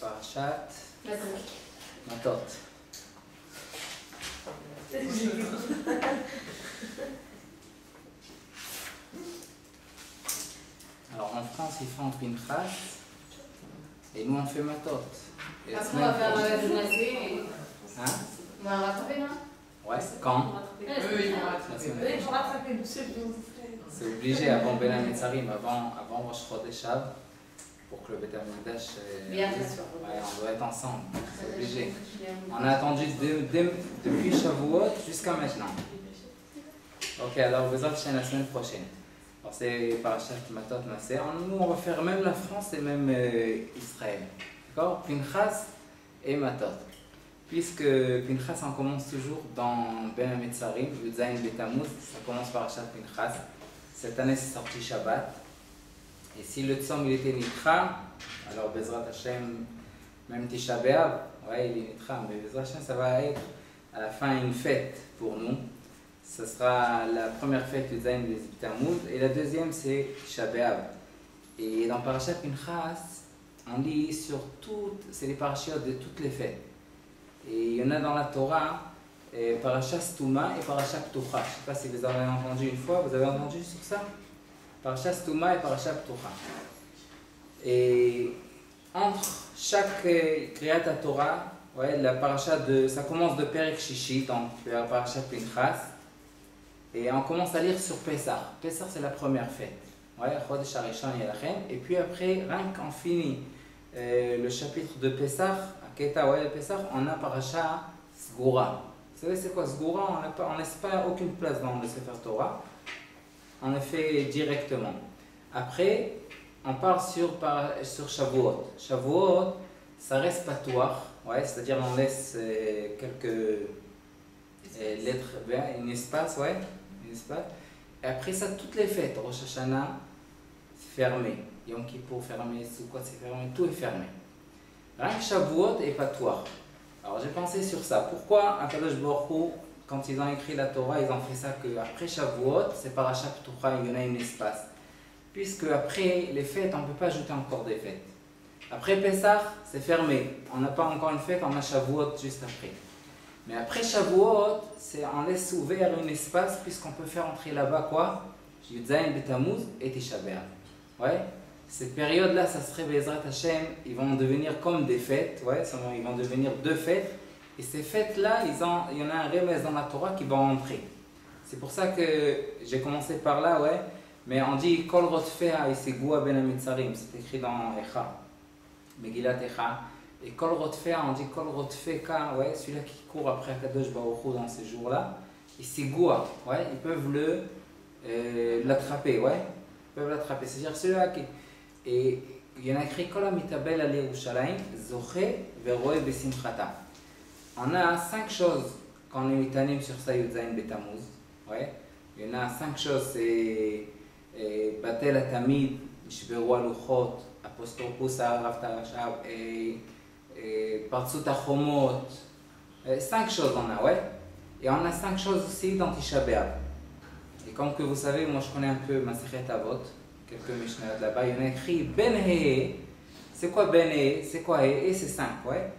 Parashat Matot. Alors en France, ils font Pinchas et nous on fait Matot. Et après, on va faire le Nazé. Hein? On va rattraper, non? Ouais, quand? Eux, ils vont rattraper. C'est obligé avant Ben Hametzarim, avant Rosh Chodesh Av, pour que le Bet Hamikdash. Bien sûr. Ouais, on doit être ensemble, c'est obligé. On a attendu depuis Shavuot jusqu'à maintenant. Ok, alors vous autres, la semaine prochaine. Alors c'est Parashat Matot Nasser. Nous, on va faire même la France et même Israël. D'accord? Pinchas et Matot. Puisque Pinchas, on commence toujours dans Ben Hametzarim, Yudzayin Betamuz, ça commence par Parashat Pinchas. Cette année, c'est sorti Shabbat. Et si le Tzom il était Nitra, alors Bezrat Hashem, même Tisha B'Av, ouais, il est Nitra, mais Bezrat Hashem, ça va être à la fin une fête pour nous. Ce sera la première fête Yudzayin Betamuz et la deuxième c'est Tisha B'Av. Et dans Parashat Pinchas, on lit sur toutes, c'est les parachiotes de toutes les fêtes. Et il y en a dans la Torah, Parashat Stouma et Parashat Ptucha. Je ne sais pas si vous avez entendu une fois, vous avez entendu sur ça? Parashat Stouma et Parashat Ptucha. Et entre chaque Kriyat Torah, ouais, la parasha ça commence de Perek Shishi, donc la Parashat Pinchas. Et on commence à lire sur Pessah. Pessah c'est la première fête. Ouais, Chodesh Harishon Yelachem. Et puis après, rien qu'on finit le chapitre de Pessah, à Keta ouais, Pessah, on a Parashat Sgura. Vous savez c'est quoi Sgura? On ne laisse pas aucune place dans le Sefer Torah. On le fait directement. Après, on part sur Shavuot. Shavuot, ça reste patoir, ouais, c'est-à-dire on laisse quelques lettres, un espace, ouais, un espace. Et après ça, toutes les fêtes, Rosh Hashanah, fermé. Yom Kippour fermé, Sukkot c'est fermé, tout est fermé. Rien que Shavuot est patoir. Alors j'ai pensé sur ça. Pourquoi Akadosh Baruch Hu, quand ils ont écrit la Torah, ils ont fait ça qu'après Shavuot, c'est Parashat Ptucha, il y en a un espace. Puisque après les fêtes, on ne peut pas ajouter encore des fêtes. Après Pessah, c'est fermé. On n'a pas encore une fête, on a Shavuot juste après. Mais après Shavuot, on laisse ouvert un espace puisqu'on peut faire entrer là-bas quoi? Yudzayin Betamuz et Tisha B'Av. Ouais. Cette période-là, ça serait Bezrat Hashem, ils vont devenir comme des fêtes. Ouais, ils vont devenir deux fêtes. Et ces fêtes-là, il y en a un remède dans la Torah qui va entrer. C'est pour ça que j'ai commencé par là, ouais. Mais on dit Kol Rotfea Isegua Ben Hametzarim, c'est écrit dans Echa, Megillat Echa. Et Kol Rotfea, on dit Kol Rotfeka, ouais, celui-là qui court après Akadosh Baruch Hu dans ces jours-là. Isegua, ouais, ils peuvent l'attraper, ouais. Ils peuvent l'attraper. C'est-à-dire celui-là qui. Et il y en a écrit Kol Mitabel al Yerushalayim, Zoche Veroe Besimchata. On a 5 choses quand on est mitanim sur ça Yudzayin Betamuz. Ouais. Il y en a 5 choses, c'est Batel Atamid, Ishberu Aluchot, Apostropus Arav Tarashav, Partsut Achomot. 5 choses on a, ouais. Et on a 5 choses aussi dans Tisha B'Av. Et comme que vous savez, moi je connais un peu Masechet Avot, quelques Mishnayot là-bas, il y en a écrit Ben He. C'est quoi Ben He? C'est quoi He? Et c'est 5, ouais.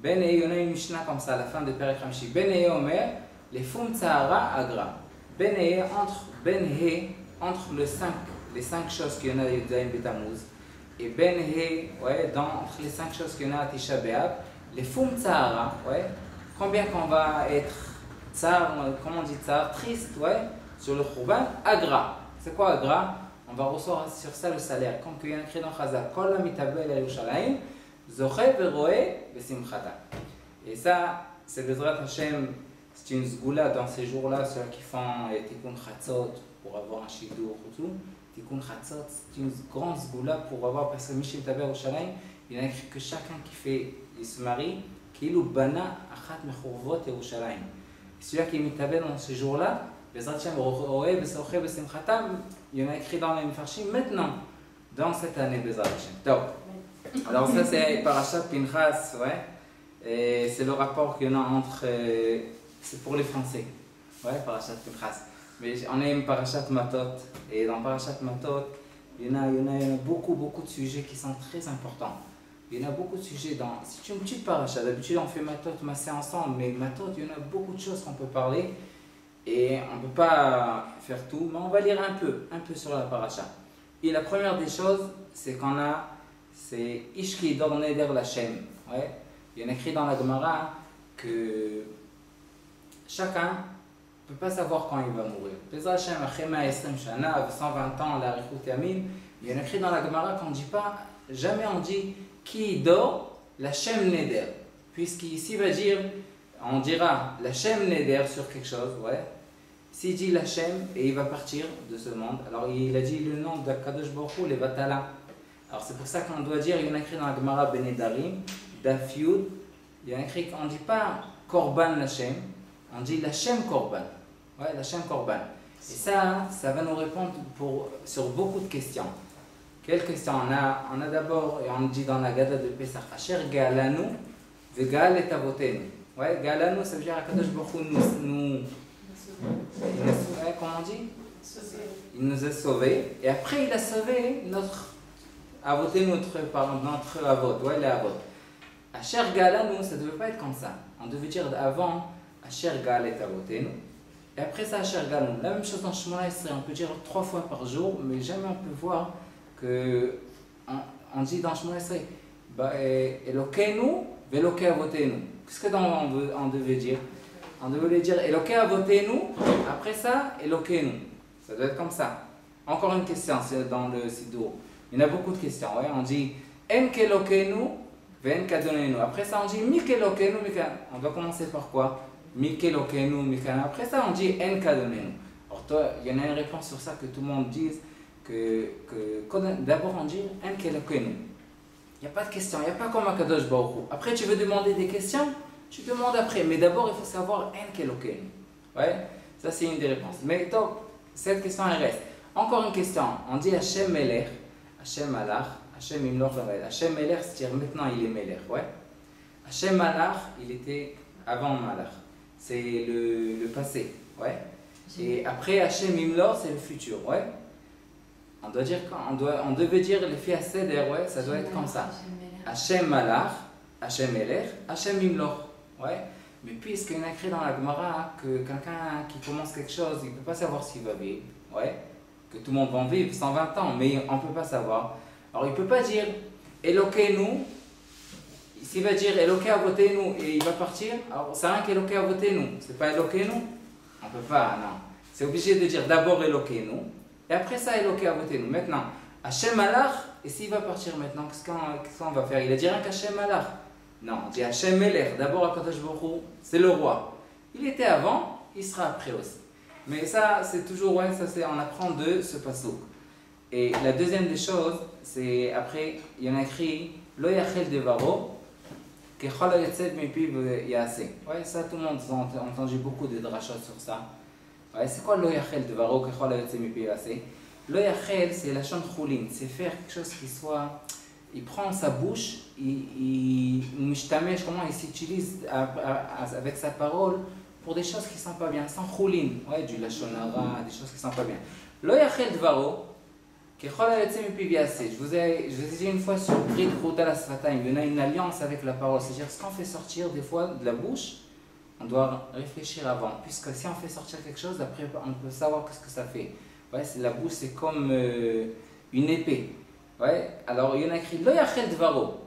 Ben He, il y en a une Mishnah comme ça à la fin de Perek Hamshi. Ben He Omer, les Fum Tzahara Agra. Ben He, entre les 5 choses qu'il y en a à Yudzayin Betamuz, et Ben He, ouais, entre les 5 choses qu'il y en a à Tisha B'Av, les Fum Tzahara, ouais, combien qu'on va être tsar, comment on dit tsar, triste, ouais, sur le Khurban, Agra. C'est quoi Agra? On va recevoir sur ça le salaire. Comme qu'il y a écrit dans Chazal, Kol Mitabel Yerushalayim, Zoche Veroe Besimchata. Et ça, c'est Bezrat Hashem, c'est une zgoula dans ces jours-là, ceux qui font Tikkun Chatzot pour avoir un shidur et tout. Tikkun Chatzot, c'est une grande zgoula pour avoir, parce que Mishim Taber Yerushalayim, il y a écrit que chacun il se marie, Kilu Bana Achat Mechurvot Yerushalayim. Celui-là qui est mitabel dans ces jours-là, Bezrat Hashem Veroe Besimchata, il y en a écrit dans les Mefarshim maintenant, dans cette année Bezrat Hashem. Donc, alors ça c'est Parashat Pinchas, ouais. Et c'est le rapport qu'il y en a entre, c'est pour les Français, ouais, Parashat Pinchas. Mais on aime Parashat Matot, et dans Parashat Matot, il y en a beaucoup de sujets qui sont très importants. il y en a beaucoup de sujets dans... C'est une petite paracha. D'habitude, on fait Matot, Massé ensemble, mais Matot, il y en a beaucoup de choses qu'on peut parler. Et on ne peut pas faire tout, mais on va lire un peu sur la paracha. Et la première des choses, c'est qu'on a... C'est Ishki Dor Neder Lachem. Ouais. Il y en a écrit dans la Gemara que chacun ne peut pas savoir quand il va mourir. Bezrat Hashem, Achema Esrem Shana, 120 ans, la Richout Yamin. Il y en a écrit dans la Gemara qu'on ne dit pas, jamais on dit qui dort la Shem Neder. Puisqu'ici va dire, on dira la Shem Neder sur quelque chose, ouais. S'il dit la Shem et il va partir de ce monde, alors il a dit le nom d'Akadosh Baruch Hu, les Vatala. Alors c'est pour ça qu'on doit dire, il y en a écrit dans la Gemara Benedarim, Daf Yud, il y en a écrit qu'on ne dit pas Korban la Shem, on dit la Shem Korban. Ouais, la Shem Korban. Et ça va nous répondre sur beaucoup de questions. Quelles questions on a d'abord, et on dit dans la Gada de Pesach, Asher Galanu, Vegal et Avotenu. Ouais, Galanu, ça veut dire Akadosh Baruch Hu comment on dit? Il nous a sauvés, et après il a sauvé notre Avotenu, notre Avot, ouais, les Avot. Asher Galanu, ça ne devait pas être comme ça. On devait dire avant Asher Gal et Avotenu. Et après ça, Asher Galanu. La même chose dans Shemona Esrei, on peut dire 3 fois par jour, mais jamais on peut voir on dit dans Shemona Esrei Elokenu veloke Avotenu. Qu'est-ce que on devait dire? On devait dire Eloke Avotenu, après ça, Elokenu. Ça doit être comme ça. Encore une question, c'est dans le Siddur. Il y en a beaucoup de questions. Ouais? On dit En Kelokenu, Ven Kadonenu. Après ça, on dit Mikelokenu, Mikana. On doit commencer par quoi? Mikelokenu, Mikana. Après ça, on dit En Kadonenu. Alors, toi, il y en a une réponse sur ça que tout le monde dise d'abord on dit En Kelokenu. Il n'y a pas de question, il n'y a pas comme Akadosh Baruch Hu. Après, tu veux demander des questions? Tu demandes après, mais d'abord il faut savoir En Kelokenu. Ouais, ça c'est une des réponses. Mais donc, cette question elle reste. Encore une question, on dit Hashem Melech, Hashem Malach, Hashem Imloch Lamed. Hashem Melech, c'est-à-dire maintenant il est Melech, ouais. Hashem Malach, il était avant Malach. C'est le passé, ouais. Et après Hashem Imloch, c'est le futur, ouais. On doit dire, on devait dire les filles à Seder, ouais, ça doit être comme ça. Hashem Malach, Hashem Melech, Hashem Imloch. Ouais, mais puisqu'il y en a écrit dans la Gemara que quelqu'un qui commence quelque chose, il ne peut pas savoir s'il va vivre, ouais, que tout le monde va en vivre 120 ans, mais on ne peut pas savoir. Alors il ne peut pas dire Elokenu, s'il va dire Eloke Avotenu et il va partir, alors c'est rien qu'Eloke Avotenu, c'est pas Elokenu, on ne peut pas, non. C'est obligé de dire d'abord Elokenu, et après ça Eloke Avotenu. Maintenant, Hashem Malach, et s'il va partir maintenant, qu'est-ce qu'on va faire? Il a dit rien qu'Hashem Malach. Non, on dit Hashem Melech, d'abord Akadosh Baruch Hu, c'est le roi. Il était avant, il sera après aussi. Mais ça, c'est toujours, ouais, ça c'est, on apprend de ce pasuk. Et la deuxième des choses, c'est après, il y en a écrit Lo yachel devaro, kechol yatzed mipiv yase. Ouais, ça tout le monde a entendu beaucoup de drachot sur ça. Ouais, c'est quoi Lo yachel devaro, kechol yatzed mipiv yase? Lo yachel, c'est la chante choulin, c'est faire quelque chose qui soit. Il prend sa bouche, il comment il s'utilise avec sa parole pour des choses qui ne sont pas bien, sans choulin, ouais, du lachonara, des choses qui ne sont pas bien. Lo yachel dvaro, kechol yatzed mipiv yase. Je vous ai dit une fois sur Brit Chouta la Sfatayim, il y en a une alliance avec la parole, c'est-à-dire ce qu'on fait sortir des fois de la bouche, on doit réfléchir avant, puisque si on fait sortir quelque chose, après on peut savoir ce que ça fait. Ouais, la bouche c'est comme une épée. Ouais, alors il y en a écrit Lo yachel dvaro.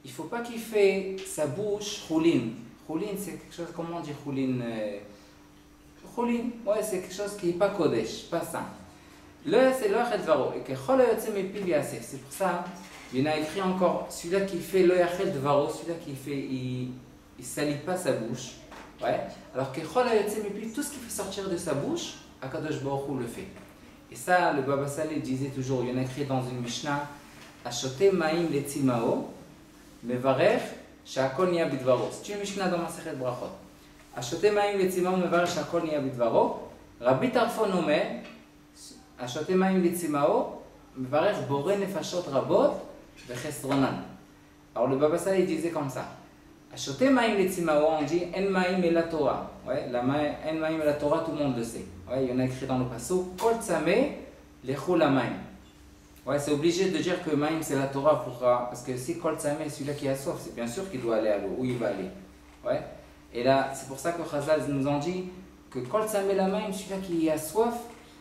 Il ne faut pas qu'il fait sa bouche choulin. Choulin, c'est quelque chose, comment on dit choulin? Choulin, ouais, c'est quelque chose qui n'est pas kodesh, pas saint. C'est Lo yachel dvaro. Et que chol yatzed mipiv yase. C'est pour ça, il y en a écrit encore, celui-là qui fait Lo yachel dvaro, celui-là qui fait, il ne salit pas sa bouche. Ouais, alors que chol yatzed mipiv, tout ce qui fait sortir de sa bouche, Akadosh Baruch Hu le fait. Et ça, le Baba Saleh disait toujours, il y en a écrit dans une Mishnah, Ashote Maim Letzimao, Mevarech, Shakol Nia Bidvaro. C'est une Mishnah dans Masechet Brachot. Ashote Maim Letzimao, Mevarech, Shakol Nia Bidvaro. Rabbi Tarfon Omer, Ashote Maim Letzimao, Mevarech Bore Nefashot Rabot, Vechestronan. Alors le Baba Saleh disait comme ça. Ashote Maim Letzimao, on dit En Maim et la Torah. Ouais, En Maim et la Torah, tout le monde le sait. Ouais, il y en a écrit dans le pasuk Kol Tzameh Lechou Lamaim. Ouais, c'est obligé de dire que Maïm c'est la Torah pour. Parce que si Kol Tzameh est celui-là qui a soif, c'est bien sûr qu'il doit aller à l'eau. Où il va aller. Ouais. Et là, c'est pour ça que Chazal nous en dit que Kol Tzameh la Maïm, celui-là qui a soif.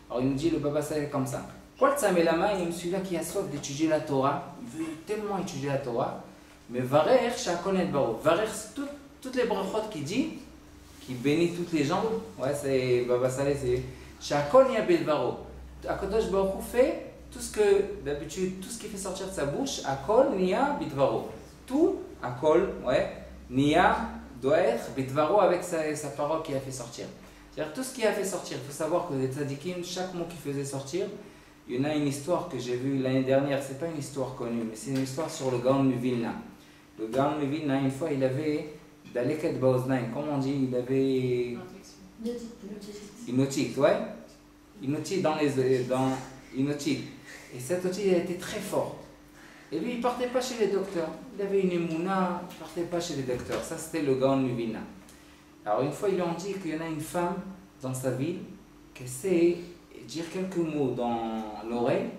Alors il nous dit le Baba Saleh comme ça. Kol Tzameh la Maïm, celui-là qui a soif d'étudier la Torah, il veut tellement étudier la Torah. Mais Varer, Shakon et Baro. Varer, c'est toutes les brachot qu'il dit, qui bénit toutes les gens. Ouais, c'est Baba Saleh, c'est Shakon et Baro. Akadosh Baruch Hu fait. Tout ce que, d'habitude, tout ce qui fait sortir de sa bouche, Akol, Nia, Bitvaro. Tout, Akol, ouais, Nia, doit être Bitvaro avec sa parole qui a fait sortir. C'est-à-dire tout ce qui a fait sortir. Il faut savoir que les tzadikim, chaque mot qui faisait sortir, il y en a une histoire que j'ai vue l'année dernière, c'est pas une histoire connue, mais c'est une histoire sur le Gaon Mivilna. Le Gaon Mivilna, une fois, il avait Daleket Baoznaim, comment on dit, il avait. Une otite, ouais. Une otite dans une otite. Et cette otite elle était très forte. Et lui, il ne partait pas chez les docteurs. Il avait une émouna, il ne partait pas chez les docteurs. Ça, c'était le Gaon Mivilna. Alors, une fois, ils lui ont dit qu'il y en a une femme dans sa ville qui sait dire quelques mots dans l'oreille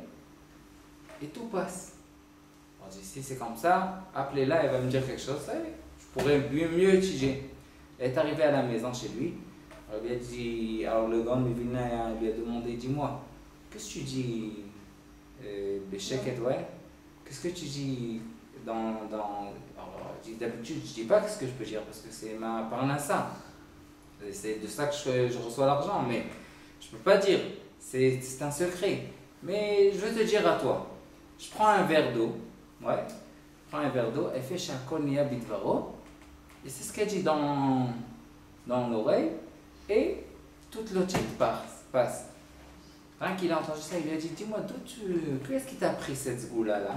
et tout passe. On dit, si c'est comme ça, appelez-la, elle va me dire quelque chose. Ça, je pourrais mieux étudier. Elle est arrivée à la maison chez lui. Alors, il a dit, alors le Gaon Mivilna lui a demandé, dis-moi, qu'est-ce que tu dis Béchek et ouais. Qu'est-ce que tu dis alors, d'habitude, je dis pas ce que je peux dire parce que c'est ma parnassa. C'est de ça que je reçois l'argent, mais je peux pas dire. C'est un secret. Mais je vais te dire à toi. Je prends un verre d'eau. Ouais. Je prends un verre d'eau. Elle fait Shakol Nia Bitvaro. Et c'est ce qu'elle dit dans l'oreille. Et toute l'otite passe. Rien qu'il a entendu ça, il lui a dit, dis-moi, d'où est-ce qui t'a pris cette zgoula là?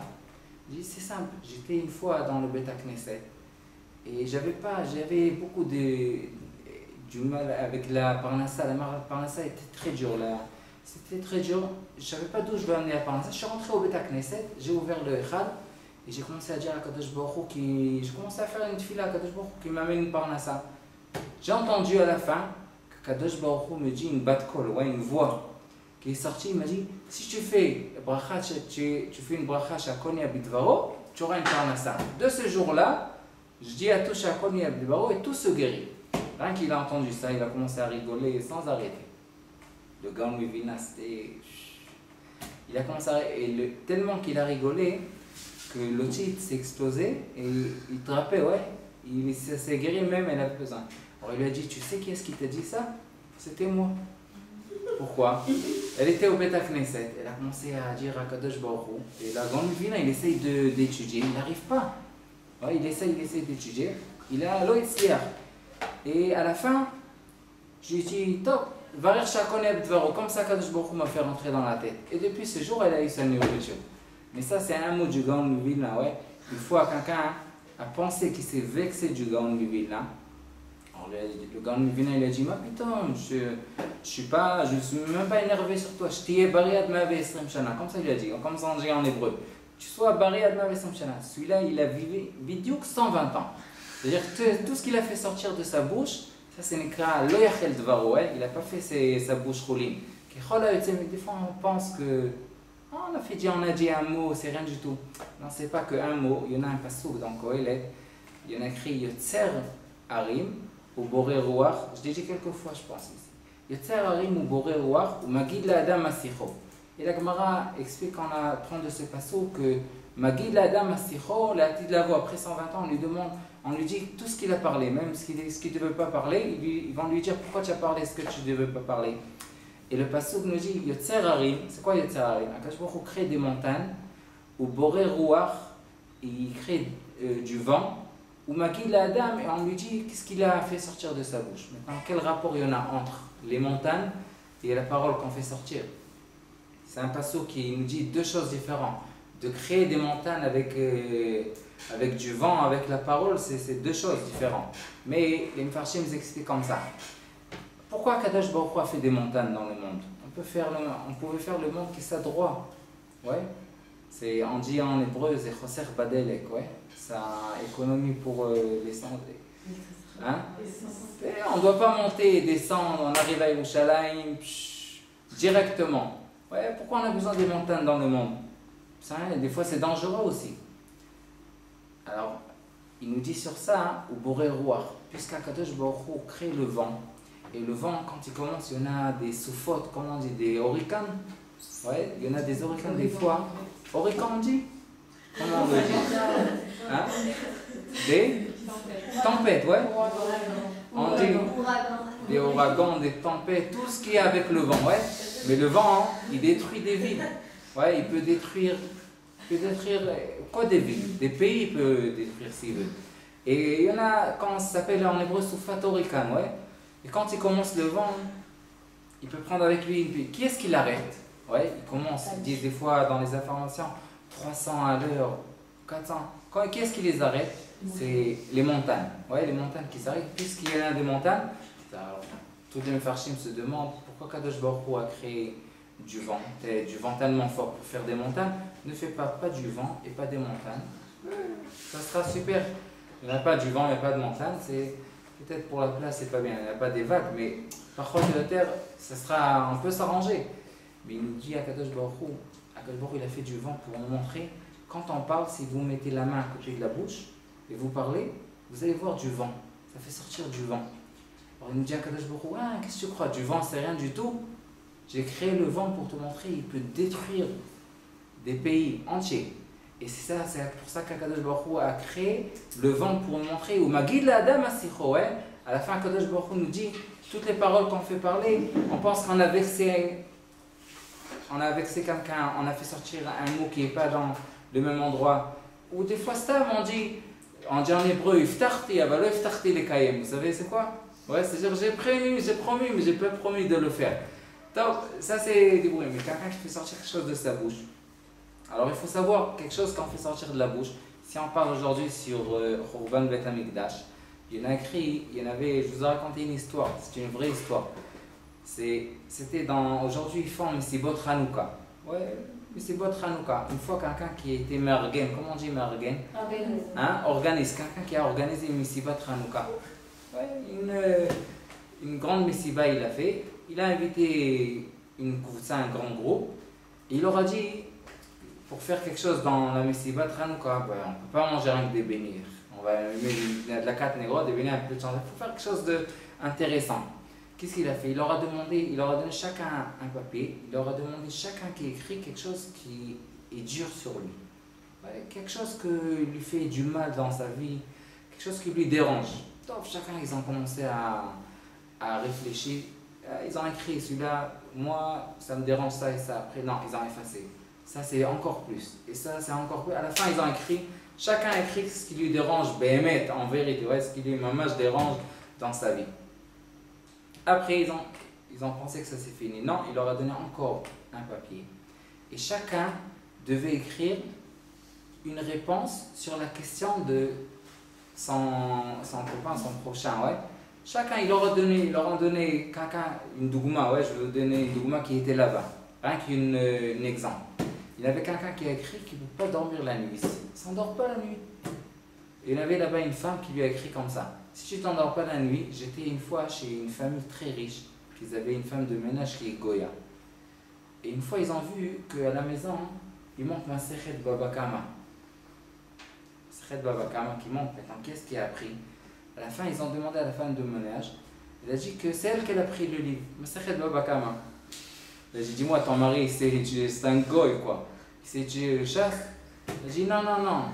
Il dit, c'est simple, j'étais une fois dans le Beta Knesset et j'avais beaucoup du mal avec la parnassa. La parnassa était très dure là. C'était très dur, je ne savais pas d'où je vais amener la parnassa. Je suis rentré au Beta Knesset, j'ai ouvert le Echad et j'ai commencé à dire à Kadosh Baruch Hu j'ai commencé à faire une tefila à Kadosh Baruch Hu qui m'amène une parnassa. J'ai entendu à la fin que Kadosh Baruch Hu me dit une bat kol, ouais, une voix qui est sorti, il m'a dit, si tu fais une bracha Shakol Nia Bitvaro, tu auras une parnassa. De ce jour-là, je dis à tout Shakol Nia Bitvaro et tout se guérit. Rien qu'il a entendu ça, il a commencé à rigoler sans arrêter. Le Gaon Mivilna, c'était. Il a commencé à tellement qu'il a rigolé que l'otite s'est explosé et il trappait, ouais. Il s'est guéri même, elle avait besoin. Alors il lui a dit, tu sais qui est-ce qui t'a dit ça? C'était moi. Pourquoi? Elle était au Beta Knesset, elle a commencé à dire à Kadosh Baruch Hu, et la Gaon Mivilna, il essaye d'étudier, il n'arrive pas. Ouais, il essaye d'étudier, il a l'oïtzliar. Et à la fin, je lui ai dit, top, Varer Shakon et Bdvaro, comme ça Kadosh Baruch Hu m'a fait rentrer dans la tête. Et depuis ce jour, elle a eu sa nourriture. Mais ça, c'est un mot du Gaon Mivilna, ouais. Une fois quelqu'un a pensé qu'il s'est vexé du Gaon Mivilna, le Gaon Mivilna, il a dit, ma putain, je suis même pas énervé sur toi, je t'ai bariad ma vesrim shana, comme ça il a dit, comme ça on dit en hébreu. Tu sois bariad ma vesrim shana. Celui-là, il a vécu 120 ans. C'est-à-dire que tout ce qu'il a fait sortir de sa bouche, ça c'est nekra lo yachel dvaro, il n'a pas fait sa bouche rouline. Des fois on pense que on a dit un mot, c'est rien du tout. Non, c'est pas qu'un mot, il y en a un passouk dans Kohelet, il y en a écrit Yotzer Harim ou Boré Ruach, je l'ai dit quelques fois je pense ici. Yotzer Harim ou Boré Ruach ou Magid la-Adam Masicho. Et la Gemara explique qu'on apprend de ce passouk que Magid la-Adam Masicho, la petite lavo, après 120 ans, on lui dit tout ce qu'il a parlé, même ce qu'il ne devait pas parler, ils vont lui dire pourquoi tu as parlé ce que tu ne devais pas parler. Et le passouk nous dit Yotzer Harim, c'est quoi Yotzer Harim? Akadosh Baruch Hu crée des montagnes, ou Boré Ruach, il crée du vent, ou Magid la-Adam, et on lui dit qu'est-ce qu'il a fait sortir de sa bouche. Maintenant, quel rapport il y en a entre les montagnes et la parole qu'on fait sortir? C'est un passouk qui nous dit deux choses différentes. De créer des montagnes avec du vent, avec la parole, c'est deux choses différentes. Mais les Mefarshim expliquent comme ça. Pourquoi Kadosh Baruch Hu a fait des montagnes dans le monde? On pouvait faire le monde qui s'adroit. Ouais. On dit en hébreu, c'est Choser Badelek, ouais. C'est une économie pour les santé. Hein? On ne doit pas monter et descendre, on arrive à Yerushalayim directement. Ouais, pourquoi on a besoin des montagnes dans le monde? Ça, des fois, c'est dangereux aussi. Alors, il nous dit sur ça, au Boré Roi, puisqu'Akadosh Baruch Hu crée le vent, et le vent, quand il commence, il y en a des souffles, comment on dit, des hurricanes. Ouais, il y en a des hurricanes des fois. Hurricanes, on dit? Comment on le dit? Hein? Des tempêtes, ouais. On dit des ouragans, des tempêtes, tout ce qui est avec le vent, ouais. Mais le vent, il détruit des villes. Ouais, il peut détruire quoi des villes? Des pays, il peut détruire s'il veut. Et il y en a, quand ça s'appelle en hébreu, Soufat Hurrikan, ouais. Et quand il commence le vent, il peut prendre avec lui une... Qui est-ce qui l'arrête? Ouais, il commence, ils disent des fois dans les informations, 300 à l'heure, 400. Qui est-ce qui les arrête? C'est les montagnes. Ouais, les montagnes qui s'arrêtent. Puisqu'il y en a des montagnes, alors, tous les Mefarshim se demandent pourquoi Kadosh Baruch Hu a créé du vent tellement fort pour faire des montagnes. Ne fais pas du vent et pas des montagnes. Ça sera super. Il n'y a pas du vent, il n'y a pas de montagne. C'est peut-être pour la place, c'est pas bien. Il n'y a pas des vagues, mais par contre de la terre, ça sera, on peut s'arranger. Mais il nous dit à Kadosh Baruch Hu, il a fait du vent pour nous montrer. Quand on parle, si vous mettez la main à côté de la bouche et vous parlez, vous allez voir du vent. Ça fait sortir du vent. Alors il nous dit à Kadosh Baruch Hu, ah, qu'est-ce que tu crois? Du vent, c'est rien du tout. J'ai créé le vent pour te montrer, il peut détruire des pays entiers. Et c'est pour ça qu'Akadosh Baruch Hu a créé le vent pour nous montrer. Ou Magid la Adam Asicho, à la fin, Akadosh Baruch Hu nous dit toutes les paroles qu'on fait parler, on pense qu'on a vexé quelqu'un, on a fait sortir un mot qui n'est pas dans le même endroit. Ou des fois, on dit en hébreu, Iftarti, avalo Iftarti les Kayem. Vous savez, c'est quoi? Ouais, c'est-à-dire, j'ai promis, mais j'ai pas promis de le faire. Donc, ça c'est des bruits, mais quelqu'un qui fait sortir quelque chose de sa bouche. Alors il faut savoir quelque chose qu'on fait sortir de la bouche. Si on parle aujourd'hui sur Khurban Bet Hamikdash, il y en a écrit, je vous ai raconté une histoire, c'est une vraie histoire. C'était aujourd'hui ils font Messibot Hanouka. Ouais, Messibot Hanouka. Une fois quelqu'un qui a été mergen, comment on dit mergen? Organise, quelqu'un qui a organisé une Messibot Hanouka. Ouais, une grande Messiba il a fait. Il a invité un grand groupe. Et il leur a dit, pour faire quelque chose dans la Messiba Hanouka, on ne peut pas manger avec des bénir. On va mettre de la carte négro, des bénir un peu de change. Il faut faire quelque chose d'intéressant. Qu'est-ce qu'il a fait? Il leur a donné chacun un papier. Il leur a demandé chacun qui écrit quelque chose qui est dur sur lui. Quelque chose qui lui fait du mal dans sa vie. Quelque chose qui lui dérange. Donc chacun, ils ont commencé à réfléchir. Ils ont écrit celui-là, moi ça me dérange ça et ça. Après, non, ils ont effacé. Ça c'est encore plus. Et ça c'est encore plus. À la fin, ils ont écrit, chacun a écrit ce qui lui dérange, béhémet, en vérité, ouais, ce qui lui dérange dans sa vie. Après, ils ont pensé que ça c'est fini. Non, il leur a donné encore un papier. Et chacun devait écrire une réponse sur la question de son copain, son prochain, ouais. Chacun, ils leur ont donné quelqu'un une dougma, ouais, je vais vous donner une dougma qui était là-bas. Rien qu'un exemple. Il y avait quelqu'un qui a écrit qu'il ne peut pas dormir la nuit. Il ne s'endort pas la nuit. Et il y avait là-bas une femme qui lui a écrit comme ça. Si tu ne t'endors pas la nuit, j'étais une fois chez une famille très riche, qu'ils avaient une femme de ménage qui est Goya. Et une fois, ils ont vu qu'à la maison, il manque un Sechet Baba Kama. Sechet Baba Kama qui manque maintenant. Qu'est-ce qu'il a appris? À la fin, ils ont demandé à la femme de ménage. Elle a dit que c'est elle qui a pris le livre. Masechet Baba Kama. Elle a dit, dis-moi, ton mari, c'est un goy, quoi. Il sait tuer le chasse. Elle a dit, non.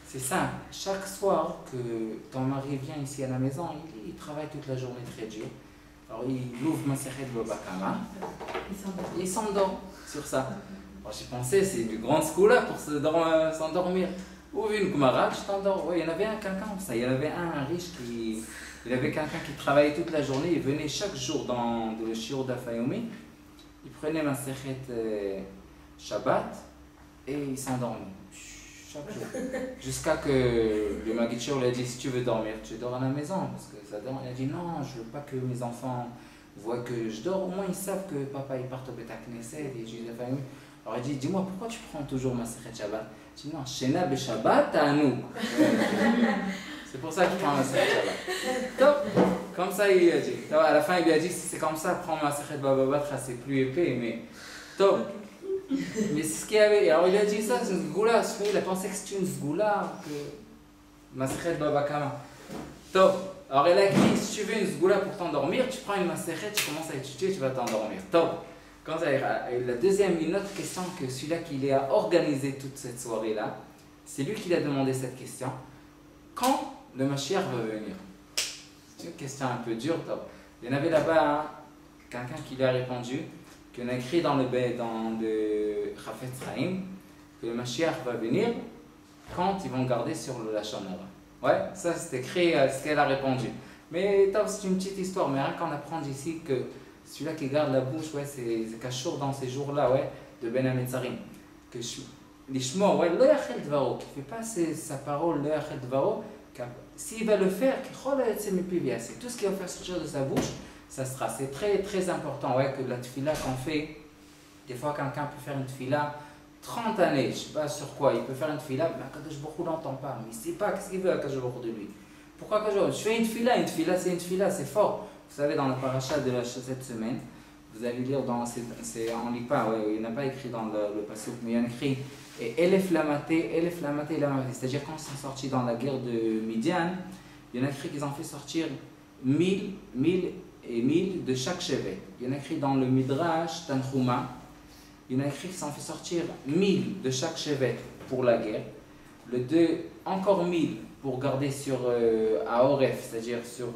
C'est simple. Chaque soir que ton mari vient ici à la maison, il travaille toute la journée très dur. Alors, il ouvre Masechet Baba Kama. Et il s'endort sur ça. Alors, j'ai pensé, c'est du grand school là pour s'endormir. Ou une Gemara, tu t'endors. Ouais, il y en avait quelqu'un comme ça. Il y en avait un riche il avait quelqu'un qui travaillait toute la journée. Il venait chaque jour dans le shiur d'Afayomi. Il prenait ma sechet Shabbat et il s'endormait. Chaque jour. Jusqu'à que le Magitchur lui a dit, si tu veux dormir, tu dors à la maison. Parce que ça dort. Il a dit, non, je ne veux pas que mes enfants voient que je dors. Au moins, ils savent que papa il part au Beta Knesset et je d'Afayomi. Alors il dit, dis-moi, pourquoi tu prends toujours ma sechet Shabbat? Je dis, non, Shena Beshabbat à nous. C'est pour ça que je prends ma sechet Shabbat. Top. Comme ça, il a dit. À la fin, il lui a dit, si c'est comme ça, prends ma sechet Baba Batra, c'est plus épais, mais top. Mais c'est ce qu'il y avait. Alors il a dit ça, c'est une sgoula. Il a pensé que c'était une sgoula. Masechet Baba Kama. Top. Alors elle a écrit, si tu veux une sgoula pour t'endormir, tu prends une masechet, tu commences à étudier, tu vas t'endormir. Top. Quand ça ira. Et la deuxième, une autre question que celui-là qui a organisé toute cette soirée-là, c'est lui qui a demandé cette question. Quand le Mashiach va venir? C'est une question un peu dure, top. Il y en avait là-bas quelqu'un qui lui a répondu qu'on a écrit dans le Chafetz Chaim que le Mashiach va venir quand ils vont garder sur le Lashon Hara. Ouais, ça c'est écrit ce qu'elle a répondu. Mais c'est une petite histoire, mais rien qu'en apprendre ici que celui-là qui garde la bouche, ouais, c'est Kachour dans ces jours-là, ouais, de Ben Hametzarim. Que l'Ishmo, ouais, lo yachel dvaro, qui ne fait pas sa parole, lo yachel dvaro, s'il va le faire, c'est tout ce qu'il va faire sortir de sa bouche, ça sera. C'est très très important, ouais, que la tfila qu'on fait, des fois quelqu'un peut faire une tfila 30 années, je ne sais pas sur quoi, il peut faire une tfila, mais Akadosh Baruch Hu n'entend pas, mais il ne sait pas qu'est-ce qu'il veut Akadosh Baruch Hu de lui. Pourquoi Akadosh Baruch Hu? Je fais une tfila c'est une tfila, c'est fort. Vous savez, dans la paracha de cette semaine, vous allez lire dans, on lit pas, ouais, il n'y en a pas écrit dans le pasuk, mais il y en a écrit et Elef Lamaté, c'est-à-dire quand ils sont sortis dans la guerre de Midian, il y en a écrit qu'ils ont fait sortir 1000 de chaque chevet. Il y en a écrit dans le Midrash Tanchuma, il y en a écrit qu'ils ont fait sortir 1000 de chaque chevet pour la guerre, encore 1000 pour garder sur Aoref, c'est-à-dire sur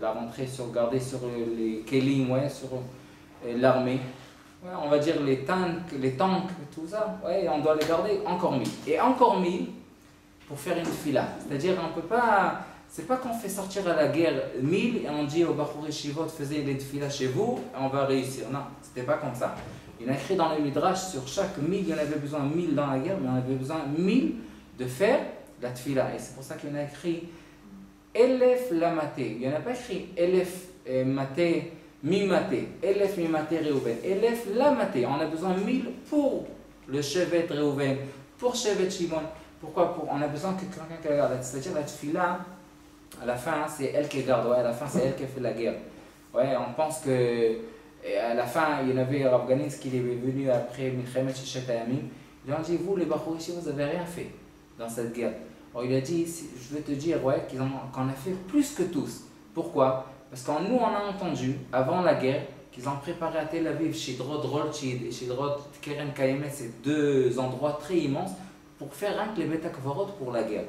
la rentrée, garder sur les Kelim, ouais, sur l'armée. Ouais, on va dire les tanks, tout ça, ouais, on doit les garder encore 1000. Et encore 1000 pour faire une fila. C'est-à-dire, on peut pas, c'est pas qu'on fait sortir à la guerre 1000 et on dit au Bachour Yeshivot, faisez les filas chez vous et on va réussir. Non, c'était pas comme ça. Il y a écrit dans le Midrash, sur chaque 1000, il y en avait besoin 1000 dans la guerre, mais on avait besoin 1000 de faire la tfila. Et c'est pour ça qu'il y en a écrit Elef Lamaté. Il n'y en a pas écrit Elef Maté. Mimaté, Elef Mimaté Réhouven, Elef Lamaté. On a besoin de 1000 pour le chevet Réhouven, pour chevet Shimon. Pourquoi? On a besoin que quelqu'un qui garde. C'est-à-dire la tfila, à la fin, c'est elle qui garde. Ouais, à la fin, c'est elle qui fait la guerre. Ouais, on pense que à la fin, il y en avait Rav Ganin qui est venu après Milchemet Shishat Hayamim. Il a dit, vous les Bachour ici, vous n'avez rien fait dans cette guerre. Alors il a dit, je vais te dire, ouais, qu'on a fait plus que tous. Pourquoi? Parce que nous, on a entendu, avant la guerre, qu'ils ont préparé à Tel Aviv, Shidrot Rothschild et Shidrot Keren Kayemet, ces deux endroits très immenses, pour faire un les Beta Kvarot pour la guerre.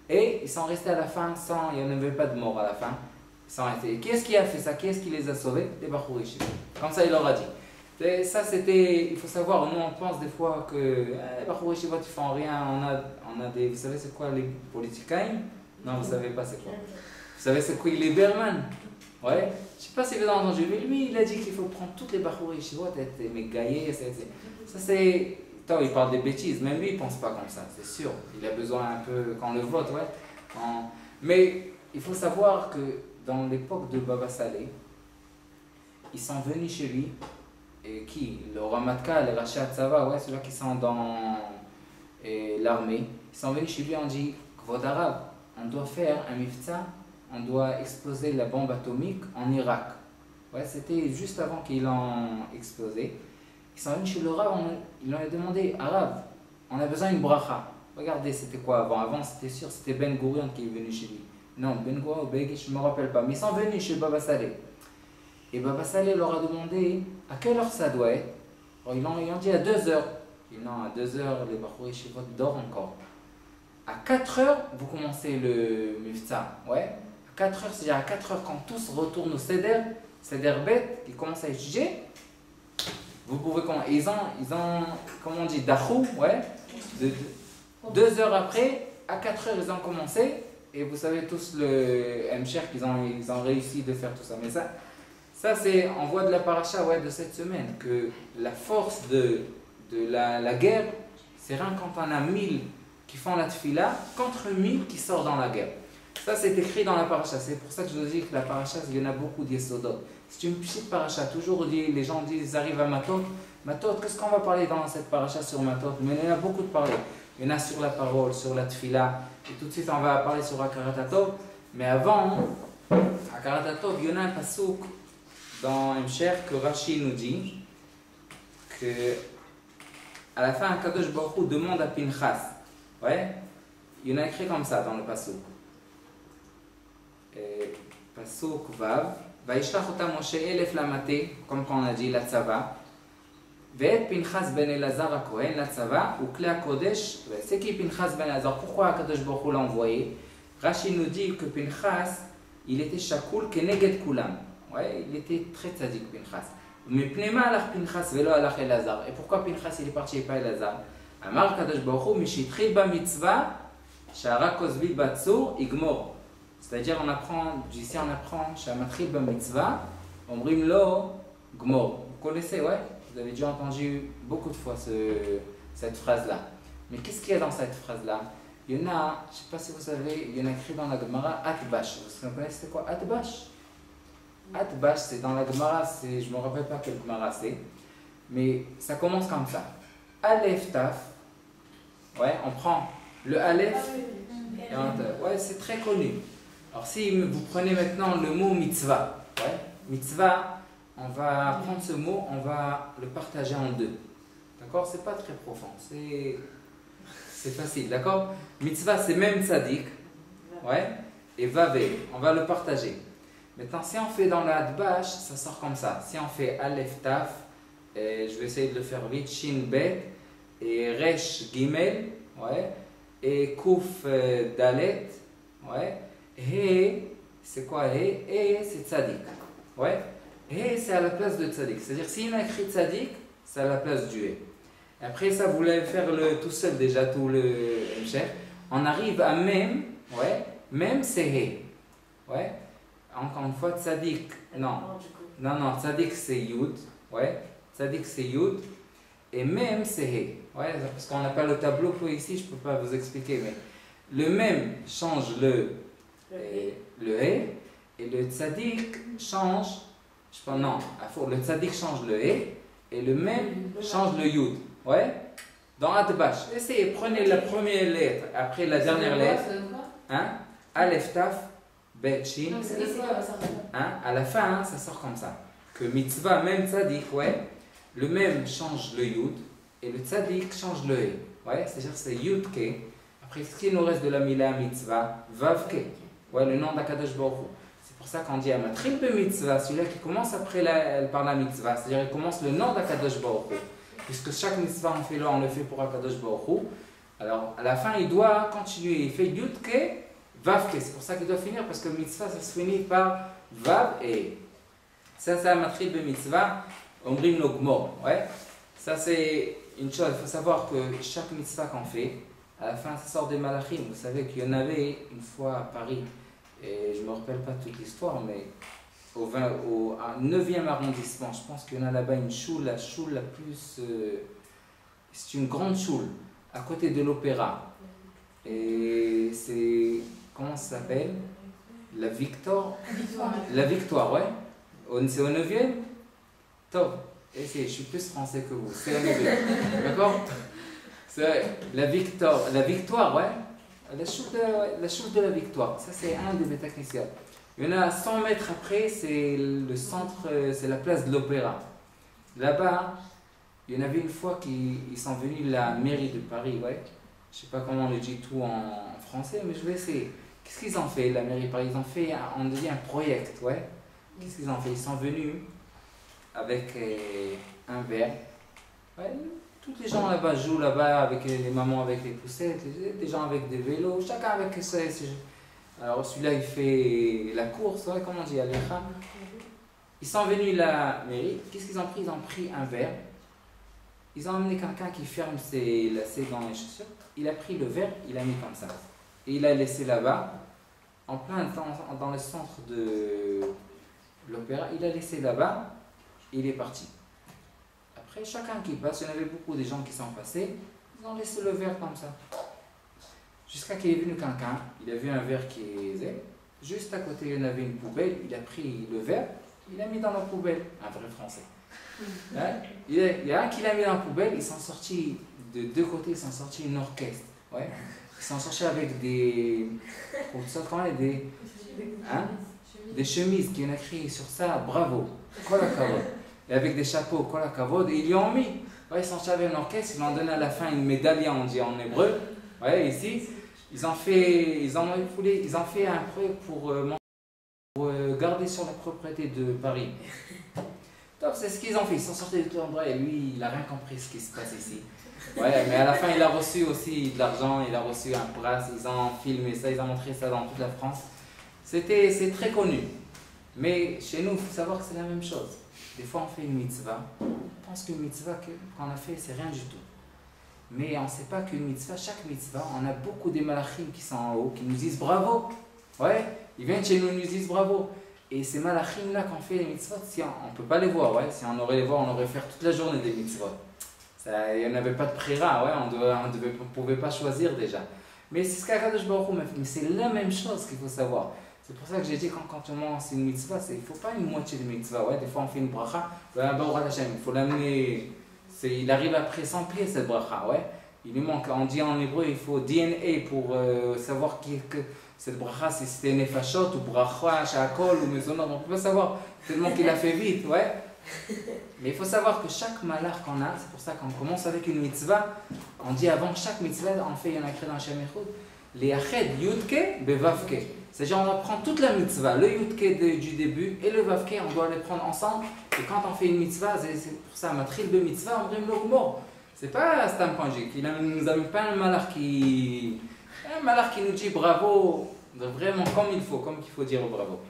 Et ils sont restés à la fin sans, il n'y en avait pas de mort à la fin. Qui est-ce qui a fait ça? Qui est-ce qui les a sauvés? Les Bachour Yeshiva. Comme ça, il leur a dit. Et ça, c'était, il faut savoir, nous, on pense des fois que les Bachour Yeshiva, ils font rien. On a des, vous savez c'est quoi les politicains? Non, vous savez pas c'est quoi. Vous savez c'est quoi les Berman? Ouais, je sais pas si vous avez entendu, mais lui il a dit qu'il faut prendre toutes les Bachour Yeshiva, mais gaillés, ça c'est. Il parle des bêtises, même lui il pense pas comme ça, c'est sûr. Il a besoin un peu, quand on le vote, ouais. Mais il faut savoir que dans l'époque de Baba Saleh, ils sont venus chez lui, et qui? Le Ramatka, le Racha Tzava, ouais, ceux-là qui sont dans l'armée, ils sont venus chez lui et ont dit Kvod Arav, on doit faire un mifta. On doit exploser la bombe atomique en Irak. Ouais, c'était juste avant qu'ils l'ont explosé. Ils sont venus chez le Rav, ils lui ont demandé Arav, on a besoin d'une bracha. Regardez, c'était quoi avant? Avant, c'était sûr, c'était Ben Gurion qui est venu chez lui. Non, Ben Gurion ou Begui, je ne me rappelle pas. Mais ils sont venus chez Baba Saleh. Et Baba Saleh leur a demandé à quelle heure ça doit être. Alors, ils ont dit à 2h. Non, à 2h, les Bachour Yeshiva dorment encore. À 4h, vous commencez le mifta. Ouais. 4 heures, c'est-à-dire à 4 heures, quand tous retournent au Seder Bet, ils commencent à étudier, vous pouvez comment ils ont, comment on dit, Dachou, ouais, 2 heures après, à 4 heures, ils ont commencé, et vous savez tous le M-Cher qu'ils ont réussi de faire tout ça. Mais ça c'est, on voit de la paracha, ouais, de cette semaine, que la force de la guerre, c'est rien quand on a 1000 qui font la tfila, contre 1000 qui sortent dans la guerre. Ça, c'est écrit dans la paracha. C'est pour ça que je vous dis que la paracha, il y en a beaucoup d'yesodot. C'est une petite paracha. Toujours, les gens disent, ils arrivent à Matot. Matot, qu'est-ce qu'on va parler dans cette paracha sur Matot? Mais il y en a beaucoup de parler. Il y en a sur la parole, sur la tfila. Et tout de suite, on va parler sur Akaratatov. Mais avant, Akaratatov, il y en a un pasouk dans Mcher que Rashi nous dit que à la fin, Kadosh Baruch Hu demande à Pinchas. Ouais, il y en a écrit comme ça dans le Pasuk. Pasuk Vav. Vaishlach ota Moshe elef lamate, comme on a dit, la tzava. Ve'et Pinchas ben Elazar HaKohen, la tzava, ou Klei Kodesh. C'est qui Pinchas ben Elazar? Pourquoi Kadosh Baruch Hu l'a envoyé? Rashi nous dit que Pinchas, il était shakoul keneged kulam. Ouais, il était très tzaddik, Pinchas. Mais pnema alach Pinchas velo alach Elazar. Et pourquoi Pinchas il est parti et pas Elazar? Amar Kadosh Baruch Hu mishitril ba mitzvah shara kozvi batzur igmor. C'est-à-dire on apprend, d'ici on apprend shamatril ba mitzvah omrim lo gmor. Vous connaissez, ouais? Vous avez déjà entendu beaucoup de fois cette phrase-là. Mais qu'est-ce qu'il y a dans cette phrase-là? Il y en a, je ne sais pas si vous savez, il y en a écrit dans la Gemara Atbash. Vous connaissez quoi Atbash? Atbash, c'est dans la Gemara, je ne me rappelle pas quelle Gemara c'est, mais ça commence comme ça. Aleph Taf, ouais, on prend le Aleph, ouais, c'est très connu. Alors si vous prenez maintenant le mot mitzvah, ouais, mitzvah, on va prendre ce mot, on va le partager en deux. D'accord? C'est pas très profond, c'est facile, d'accord? Mitzvah, c'est même tzaddik, ouais, et vavé, on va le partager. Maintenant, si on fait dans la Atbash, ça sort comme ça. Si on fait Aleph Taf, je vais essayer de le faire vite, Shin Bet, et Resh Gimel, ouais, et Kouf Dalet, ouais, He, c'est quoi He? He, c'est tzaddik, ouais, He, c'est à la place de tzaddik. C'est-à-dire, s'il y a écrit tzaddik, c'est à la place du He. Après ça, vous voulez faire tout seul déjà, tout le Mcher. On arrive à Mem, ouais, Mem c'est He, ouais. Encore une fois, tzaddik, non, tzaddik c'est Yud, ouais, tzaddik c'est Yud, et Mem c'est He, ouais, parce qu'on n'a pas le tableau pour ici, je ne peux pas vous expliquer, mais le Mem change le He, et le tzaddik change, je sais pas, non, le tzaddik change le He, et le Mem change le Yud, ouais, dans Atbash. Essayez, prenez la première lettre, après la dernière lettre, hein, Aleph Taf, Bet Shin, hein, à la fin, hein, ça sort comme ça. Que mitzvah, même tzaddik, ouais, le même change le yud, et le tzaddik change le he. Ouais, c'est-à-dire c'est yud ke. Après, ce qui nous reste de la mila mitzvah, vav ke. Ouais, le nom d'Akadosh Baruch Hu. C'est pour ça qu'on dit amatril be mitzvah, celui-là qui commence après par la mitzvah, c'est-à-dire il commence le nom d'Akadosh Baruch Hu. Puisque chaque mitzvah on fait là, on le fait pour Akadosh Baruch Hu. Alors, à la fin, il doit continuer. Il fait yud ke. Vav ke, c'est pour ça qu'il doit finir, parce que mitzvah ça se finit par vav et ça c'est un matril de mitzvah, omrim lo gmor, ouais. Ça c'est une chose, il faut savoir que chaque mitzvah qu'on fait, à la fin ça sort des malachim. Vous savez qu'il y en avait une fois à Paris, et je ne me rappelle pas toute l'histoire, mais au 9e arrondissement, je pense qu'il y en a là-bas une choule, la choule la plus. C'est une grande choule, à côté de l'opéra. Et c'est. Comment ça s'appelle? La Victoire. La Victoire, ouais. C'est au 9e? Top. Et je suis plus français que vous. C'est au 9e. D'accord? C'est la Victoire, ouais. La choule de la Victoire. Ça, c'est un des Beta-Knessia. Il y en a 100 mètres après, c'est le centre, c'est la place de l'Opéra. Là-bas, il y en avait une fois qu'ils sont venus de la mairie de Paris, ouais. Je ne sais pas comment on le dit tout en français, mais je vais essayer. Qu'est-ce qu'ils ont fait, la mairie de Paris? Ils ont fait, on dit un projet, ouais. Qu'est-ce qu'ils ont fait? Ils sont venus avec un verre. Ouais, tous les gens là-bas jouent là-bas avec les mamans avec les poussettes, des gens avec des vélos, chacun avec ses. Alors celui-là il fait la course, ouais, comment on dit, Alecha. Ils sont venus à la mairie, qu'est-ce qu'ils ont pris? Ils ont pris un verre. Ils ont amené quelqu'un qui ferme ses lacets dans les chaussures. Il a pris le verre, il l'a mis comme ça. Et il l'a laissé là-bas, en plein dans le centre de l'opéra. Il l'a laissé là-bas, et il est parti. Après, chacun qui passe, il y en avait beaucoup de gens qui sont passés, ils ont laissé le verre comme ça. Jusqu'à qu'il est venu quelqu'un, il a vu un verre qui est juste à côté, il y en avait une poubelle, il a pris le verre, il l'a mis dans la poubelle. Un vrai français. Hein? Il y a un qui l'a mis dans la poubelle, ils sont sortis, de deux côtés, ils sont sortis une orchestre. Ouais. Ils sont sortis avec des chemises qui ont écrit sur ça, bravo, kol hakavod. Et avec des chapeaux, kol hakavod, et ils lui ont mis. Ouais, ils sont sortis avec un orchestre, ils lui ont donné à la fin une médaille, on dit en hébreu. Ouais, ici, ils ont fait un projet pour garder sur la propriété de Paris. Donc c'est ce qu'ils ont fait, ils sont sortis de tout endroit et lui, il n'a rien compris ce qui se passe ici. Ouais, mais à la fin, il a reçu aussi de l'argent, il a reçu un brasse, ils ont filmé ça, ils ont montré ça dans toute la France. C'est très connu. Mais chez nous, il faut savoir que c'est la même chose. Des fois, on fait une mitzvah. On pense qu'une mitzvah qu'on a fait, c'est rien du tout. Mais on ne sait pas qu'une mitzvah, chaque mitzvah, on a beaucoup de malachim qui sont en haut, qui nous disent bravo. Ouais, ils viennent chez nous et nous disent bravo. Et ces malachim-là, quand on fait les mitzvot, si on ne peut pas les voir. Ouais, si on aurait les voir, on aurait fait toute la journée des mitzvot. Il n'y avait pas de prira, ouais, on ne pouvait pas choisir déjà. Mais c'est ce qu'Akadosh Baruch Hu m'a fait. Mais c'est la même chose qu'il faut savoir. C'est pour ça que j'ai dit quand on commence une mitzvah, il ne faut pas une moitié de mitzvah. Ouais, des fois on fait une bracha, il faut l'amener, il arrive après 100 pieds cette bracha. Ouais. Il lui manque, on dit en hébreu, il faut DNA pour savoir que cette bracha, si c'était nefashot ou bracha, shakol ou mezonot, on ne peut pas savoir, tellement qu'il a fait vite. Ouais. Mais il faut savoir que chaque malach qu'on a, c'est pour ça qu'on commence avec une mitzvah, on dit avant chaque mitzvah, on fait, il y en a écrit dans Shem Echad, les ached yudke bevavke. C'est-à-dire on apprend toute la mitzvah, le yudke du début et le vavke, on doit les prendre ensemble. Et quand on fait une mitzvah, c'est pour ça, matril de mitzvah, on dit le mot. C'est pas Stam Kanjik, il nous a pas un malach qui nous dit bravo, vraiment comme il faut dire bravo.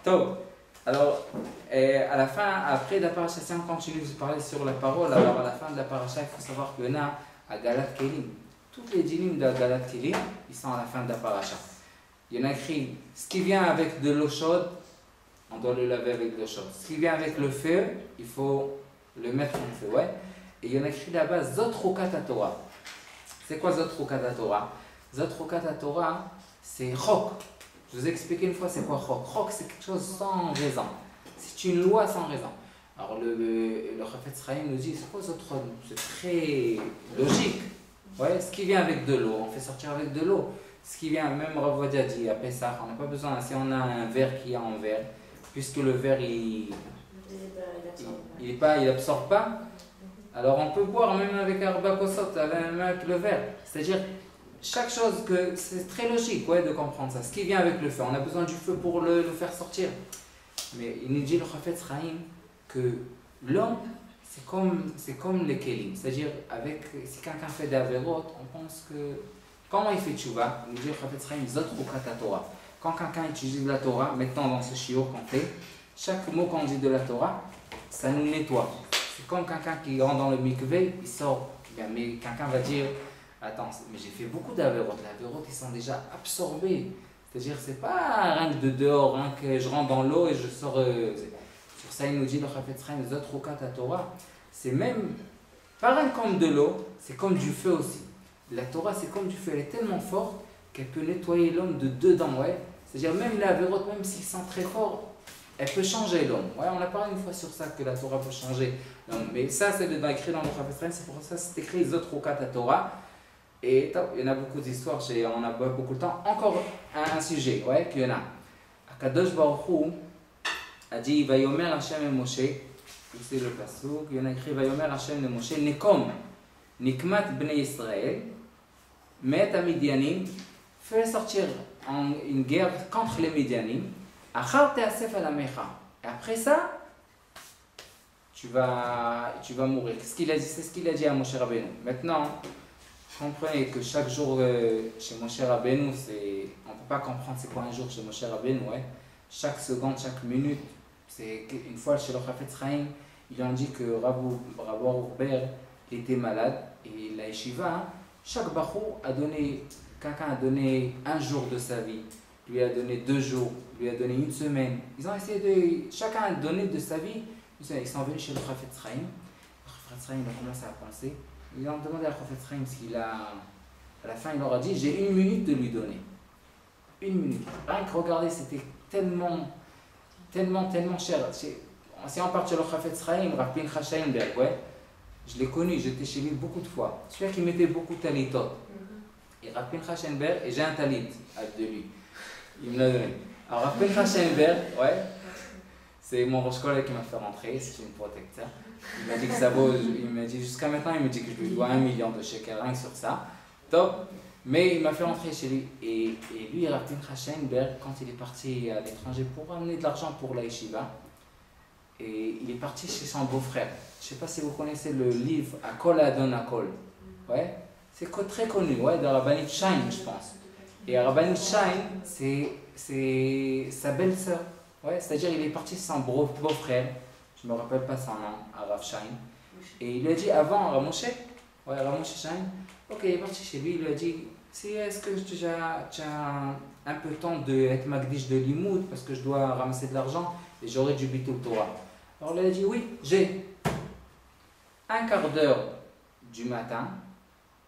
Donc, alors, à la fin, après la paracha, si on continue de parler sur la parole, alors à la fin de la paracha, il faut savoir qu'il y en a à Galat Kelim. Toutes les dinim de Galat Kelim, ils sont à la fin de la paracha. Il y en a écrit, ce qui vient avec de l'eau chaude, on doit le laver avec de l'eau chaude. Ce qui vient avec le feu, il faut le mettre en feu, ouais. Et il y en a écrit là-bas, Zot Rukat Torah. C'est quoi Zot Rukat Torah? Zot Rukat Torah, c'est Chok. Je vous ai expliqué une fois c'est quoi Chok. Chok, c'est quelque chose sans raison. C'est une loi sans raison. Alors le Chafetz Chaim nous dit, c'est quoi Zot Chok? C'est très logique. Ouais, ce qui vient avec de l'eau, on fait sortir avec de l'eau. Ce qui vient, même Rav Ovadia dit à Pessah, on n'a pas besoin, si on a un verre qui est en verre, puisque le verre il absorbe pas, alors on peut boire même avec Arba Kosot, même avec le verre. C'est-à-dire, chaque chose, que c'est très logique ouais, de comprendre ça. Ce qui vient avec le feu, on a besoin du feu pour le faire sortir. Mais il nous dit le Chafetz Chaim que l'homme, c'est comme les kelim. C'est-à-dire, si quelqu'un fait des avérotes, on pense que. Comment il fait tchouva? Il nous dit le Chafetz Chaim, Zot Rukat Torah. Quand quelqu'un utilise la Torah, maintenant dans ce shiur qu'on fait, chaque mot qu'on dit de la Torah, ça nous nettoie. C'est comme quelqu'un qui rentre dans le mikveh, il sort. Mais quelqu'un va dire, attends, mais j'ai fait beaucoup d'avérotes. Les avérotes, ils sont déjà absorbés. C'est-à-dire, c'est pas rien que de dehors, rien que je rentre dans l'eau et je sors. Sur ça, il nous dit le Chafetz Chaim, Zot Rukat Torah. C'est même, pas rien comme de l'eau, c'est comme du feu aussi. La Torah, c'est comme du feu, elle est tellement forte qu'elle peut nettoyer l'homme de dedans, ouais. C'est-à-dire, même les avérotes, même s'ils sont très forts, elle peut changer l'homme. Ouais, on a parlé une fois sur ça, que la Torah peut changer l'homme. Mais ça, c'est écrit dans le Chafetz Chaim, c'est pour ça que c'est écrit Zot Rukat Torah. Et il y en a beaucoup d'histoires, on a beaucoup de temps. Encore un sujet, ouais, qu'il y en a. Akadosh Baruch Hu a dit, Vayomer Hashem et Moshe, c'est le pasuk, il y en a écrit, Vayomer Hashem et Moshe, Nekom, Nikmat Bnei Israël, Met à Midianim, fais sortir en une guerre contre les Midianim, Achar Teasef al Amecha. Et après ça, tu vas mourir. C'est ce qu'il a dit à Moshe Rabbeinu. Maintenant, comprenez que chaque jour chez Moshe Rabbeinu, on ne peut pas comprendre c'est quoi un jour chez Moshe Rabbeinu. Ouais. Chaque seconde, chaque minute, c'est une fois chez le Chafetz Chaim, ils ont dit que Rav Urber était malade et la yeshiva, chaque bachou a donné, quelqu'un a donné un jour de sa vie, lui a donné 2 jours, lui a donné 1 semaine. Ils ont essayé de, chacun a donné de sa vie. Ils sont venus chez le Chafetz Chaim. Le Chafetz Chaim a commencé à penser. Ils ont demandé à Chafetz Chaim s'il a. À la fin, il leur a dit, j'ai 1 minute de lui donner. 1 minute. Rien que regarder, c'était tellement cher. Si on part chez le Chafetz Chaim, Rav Pincha Sheinberg, ouais, je l'ai connu, j'étais chez lui beaucoup de fois. Celui qui mettait beaucoup de talitot. Et Rav Pincha Sheinberg, et j'ai un talit de lui. Il me l'a donné. Alors Rav Pincha Sheinberg, ouais, C'est mon roche qui m'a fait rentrer, c'est une protecteur. Il m'a dit que ça vaut, il m'a dit jusqu'à maintenant, il me dit que je lui dois 1 million de shekels, rien que sur ça. Top. Mais il m'a fait rentrer chez lui. Et lui, Rapin Hachenberg, quand il est parti à l'étranger pour amener de l'argent pour la yeshiva, et il est parti chez son beau-frère. Je ne sais pas si vous connaissez le livre Akol Adon Akol. Ouais, c'est très connu, ouais, de Rabbanit Shain, je pense. Et Rabbanit Shain, c'est sa belle-sœur. Ouais, c'est-à-dire il est parti chez son beau-frère, je ne me rappelle pas son nom, Rav Shain. Et il lui a dit avant, Ramoshe, ouais, Ramoshe Shain, ok, il est parti chez lui, il lui a dit, est-ce que tu as un peu de temps d'être Magdish de Limoud parce que je dois ramasser de l'argent et j'aurai du Bitul Torah. Alors il a dit, oui, j'ai un quart d'heure du matin,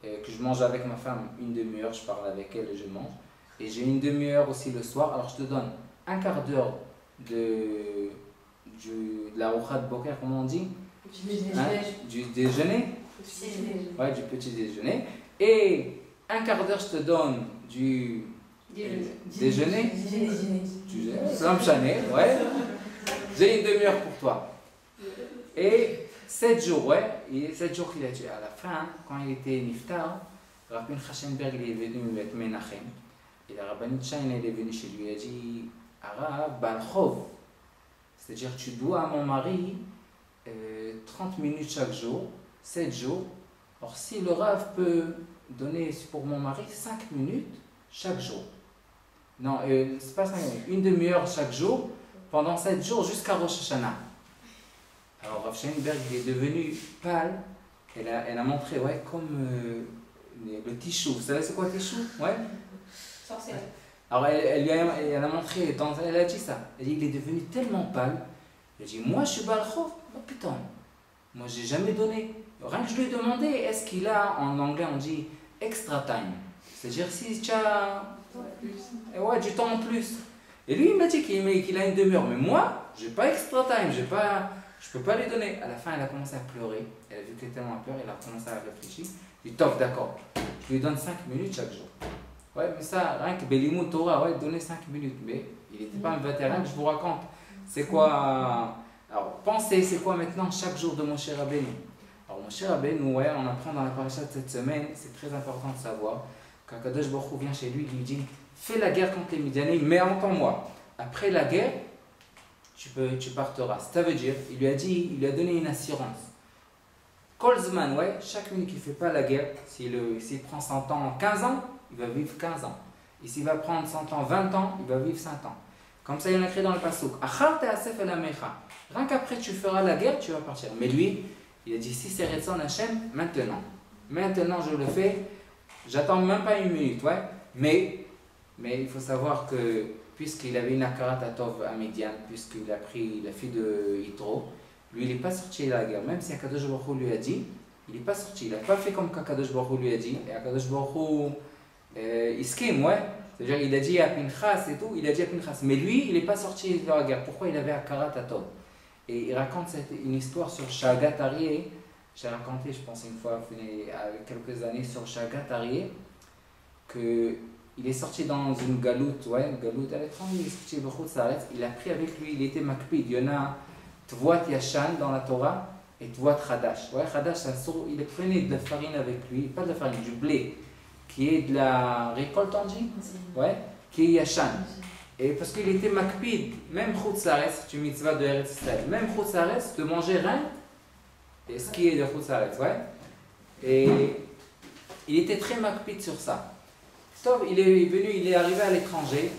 que je mange avec ma femme une demi-heure, je parle avec elle et je mange, et j'ai une demi-heure aussi le soir, alors je te donne un quart d'heure de la roucha de Boker, comment on dit, du déjeuner, ouais, du petit déjeuner, et un quart d'heure je te donne du déjeuner, ouais, j'ai une demi-heure pour toi. Et 7 jours, ouais, et 7 jours qu'il a dit. À la fin, quand il était niftar, Rapin Hachenberg il est venu avec Menachem, et la Rabbanit Shain elle est venue chez lui, il a dit, Arav Balchov, c'est-à-dire tu dois à mon mari 30 minutes chaque jour, 7 jours. Or si le Rav peut donner pour mon mari 5 minutes chaque jour, non, c'est pas 5 minutes, une demi-heure chaque jour, pendant 7 jours jusqu'à Rosh Hashanah. Alors Rav Sheinberg est devenu pâle, elle a montré, ouais, comme le tichou. Vous savez c'est quoi le tichou? Ouais. Sorcière. Alors elle a montré, elle a dit ça. Elle dit il est devenu tellement pâle. Elle a dit moi je suis Balchov. Oh putain, moi j'ai jamais donné. Rien que je lui ai demandé, est-ce qu'il a, en anglais on dit extra time. C'est-à-dire si tu as ouais, du temps en plus. Et lui il m'a dit qu'il a une demi-heure. Mais moi, j'ai pas extra time, je peux pas lui donner. À la fin, elle a commencé à pleurer. Elle a vu qu'elle était tellement peur, elle a commencé à réfléchir. Je lui ai dit, top, d'accord. Je lui donne 5 minutes chaque jour. Ouais, mais ça, rien que Belimou Torah, ouais, donner 5 minutes. Mais il n'était pas un vétéran, je vous raconte. C'est quoi. Alors, pensez, c'est quoi maintenant chaque jour de Moshe Rabbeinu? Alors, Moshe Rabbeinu, ouais, on apprend dans la paracha de cette semaine, c'est très important de savoir qu'Akadosh Baruch Hu vient chez lui, il lui dit, fais la guerre contre les Midianites, mais entends-moi. Après la guerre, tu parteras. Ça veut dire, il lui a donné une assurance. Kolzman, ouais, chaque minute qu'il ne fait pas la guerre, s'il prend 100 ans, 15 ans, il va vivre 15 ans. Et s'il va prendre 100 ans, 20 ans, il va vivre 5 ans. Comme ça, il y en a écrit dans le Passouk. Rien qu'après tu feras la guerre, tu vas partir. Mais lui, il a dit, si c'est Retzon Hashem, maintenant. Maintenant, je le fais. J'attends même pas une minute, ouais. Mais il faut savoir que puisqu'il avait une Akarat Atov à Midian, puisqu'il a pris la fille de Yitro, lui il n'est pas sorti de la guerre, même si Akadosh Baruch Hu lui a dit, il n'est pas sorti, il n'a pas fait comme Akadosh Baruch Hu lui a dit, et Akadosh Baruch Hu, il skim, ouais, c'est-à-dire il a dit à Pinchas et tout, il a dit à Pinchas, mais lui il n'est pas sorti de la guerre, pourquoi il avait Akarat Atov? Et il raconte une histoire sur Shagat Aryeh, j'ai raconté je pense une fois, avec quelques années, sur Shagat Aryeh, que il est sorti dans une galoute, ouais, une galoute à l'étranger, il est sorti de Khut Saretz, il a pris avec lui, il était makpid, il y en a Tvot Yashan dans la Torah et Tvot Chadash. Ouais, Chadash, il prenait de la farine avec lui, pas de la farine, du blé, qui est de la récolte, on dit, ouais, qui est Yashan. Et parce qu'il était makpid, même Khut Saretz, c'est une mitzvah de Eretz Israël, même Khut Saretz, de manger rien, et ce qui est de Khut Saretz, ouais. Et il était très makpid sur ça. Il est venu, il est arrivé à l'étranger.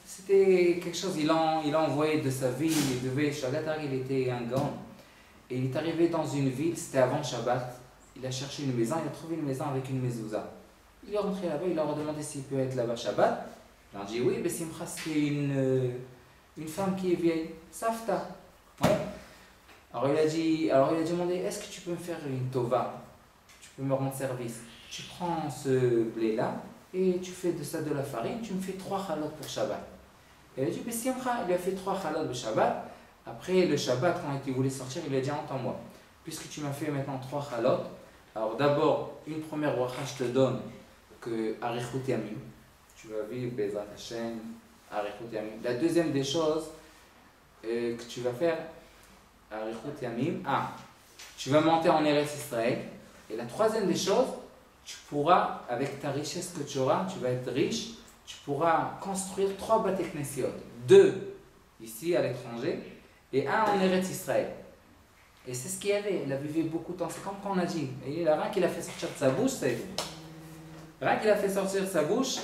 C'était quelque chose, il a envoyé de sa ville, il devait, Shagatar, il était un gant. Et il est arrivé dans une ville, c'était avant Shabbat. Il a cherché une maison, il a trouvé une maison avec une mezouza. Il est rentré là-bas, il leur a demandé s'il peut être là-bas Shabbat. Il a dit oui, mais Simcha, c'était une femme qui est vieille, Safta. Ouais. Alors il a demandé, est-ce que tu peux me faire une tova? Tu peux me rendre service? Tu prends ce blé-là, et tu fais de ça de la farine, tu me fais 3 chalot pour Shabbat. Et il a dit, mais Simcha, il a fait 3 chalot de Shabbat. Après le Shabbat, quand il voulait sortir, il a dit, entends-moi, puisque tu m'as fait maintenant 3 chalot, alors d'abord, une première bracha, je te donne que Arichut Yamim, tu vas vivre Bezrat Hashem, Arichut Yamim. La deuxième des choses, que tu vas faire Arichut Yamim. Tu vas monter en Eretz Israël. Et la troisième des choses, tu pourras, avec ta richesse que tu auras, tu vas être riche, tu pourras construire 3 Bate Knesiot. 2 ici à l'étranger et 1 en Eretz Israël. Et c'est ce qu'il y avait. Il a vécu beaucoup de temps. C'est comme qu'on a dit. Et il a rien qu'il a fait sortir de sa bouche, c'est tout. Rien qu'il a fait sortir de sa bouche.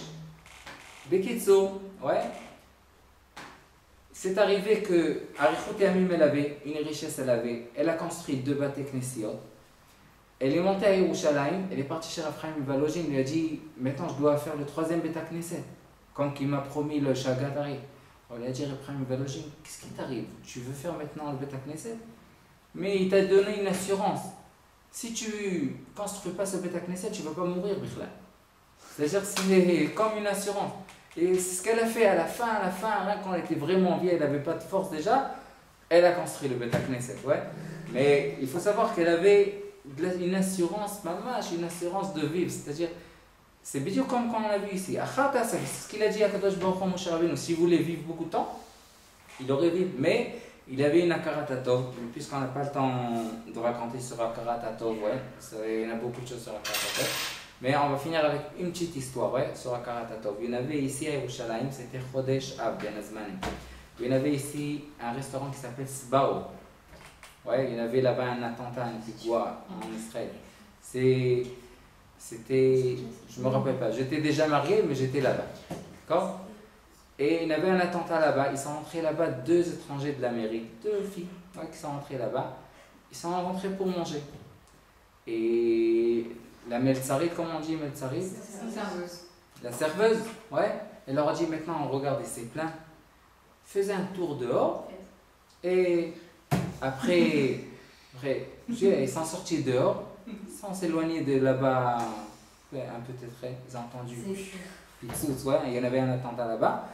Bekitso, ouais. C'est arrivé que Arichut Yamim, elle avait une richesse, elle a construit 2 Bate Knesiot. Elle est montée à Yerushalayim, elle est partie chez Raphaël Mivalogin, il lui a dit maintenant je dois faire le 3e Beta Knesset, comme qu'il m'a promis le Shagadari. On lui a dit Raphaël Mivalogin, qu'est-ce qui t'arrive? Tu veux faire maintenant le Beta Knesset? Mais il t'a donné une assurance. Si tu ne construis pas ce Beta Knesset, tu ne vas pas mourir, Bichla. C'est-à-dire que c'est comme une assurance. Et c'est ce qu'elle a fait à la fin, hein, quand elle était vraiment vieille, elle n'avait pas de force déjà, elle a construit le Beta Knesset, ouais. Mais il faut savoir qu'elle avait une assurance, mamash, une assurance de vivre, c'est-à-dire, c'est bien comme on l'a vu ici. C'est ce qu'il a dit à Kadosh Baruch Hu Moshe Rabbeinu. S'il voulait vivre beaucoup de temps, il aurait vécu. Mais il avait une Akarat Hatov, puisqu'on n'a pas le temps de raconter sur Akarat Hatov, ouais, il y en a beaucoup de choses sur Akarat Hatov. Mais on va finir avec une petite histoire, ouais, sur Akarat Hatov. Il y en avait ici à Yerushalayim, c'était Chodesh Av Ben Azmanim. Il y en avait ici un restaurant qui s'appelle Sbao. Ouais, il y avait là-bas un attentat, un piquois en Israël. C'était, je me rappelle pas, j'étais déjà marié, mais j'étais là-bas. D'accord? Et il y avait un attentat là-bas, ils sont rentrés là-bas 2 étrangers de l'Amérique, 2 filles ouais, qui sont rentrées là-bas. Ils sont rentrés pour manger. Et la Meltsarit, comment on dit Meltsarit? La serveuse, ouais. Elle leur a dit maintenant, regardez, c'est plein. Faisait un tour dehors et après ils sont sortis dehors, sans s'éloigner de là-bas un peu très, ils ont entendu ouais, il y en avait un attentat là-bas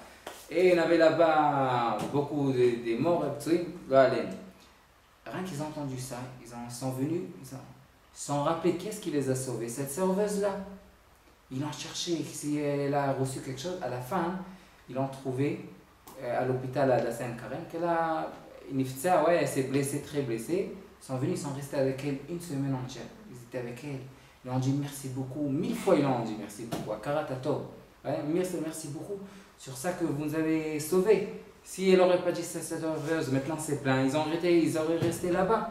et il y en avait là-bas beaucoup de morts rien qu'ils ont entendu ça, ils sont venus, ils se sont rappelés qu'est-ce qui les a sauvés, cette serveuse-là. Ils l'ont cherché, si elle a reçu quelque chose, à la fin, ils l'ont trouvé à l'hôpital à la Seine-Karen, qu'elle a une iftia, ouais, elle s'est blessée, très blessée. Ils sont venus, ils sont restés avec elle une semaine entière. Ils étaient avec elle. Ils ont dit merci beaucoup. 1000 fois ils ont dit merci beaucoup. Akarat Hatov. Ouais, merci beaucoup sur ça que vous nous avez sauvés. Si elle n'aurait pas dit cette serveuse, maintenant c'est plein. Ils auraient resté là-bas.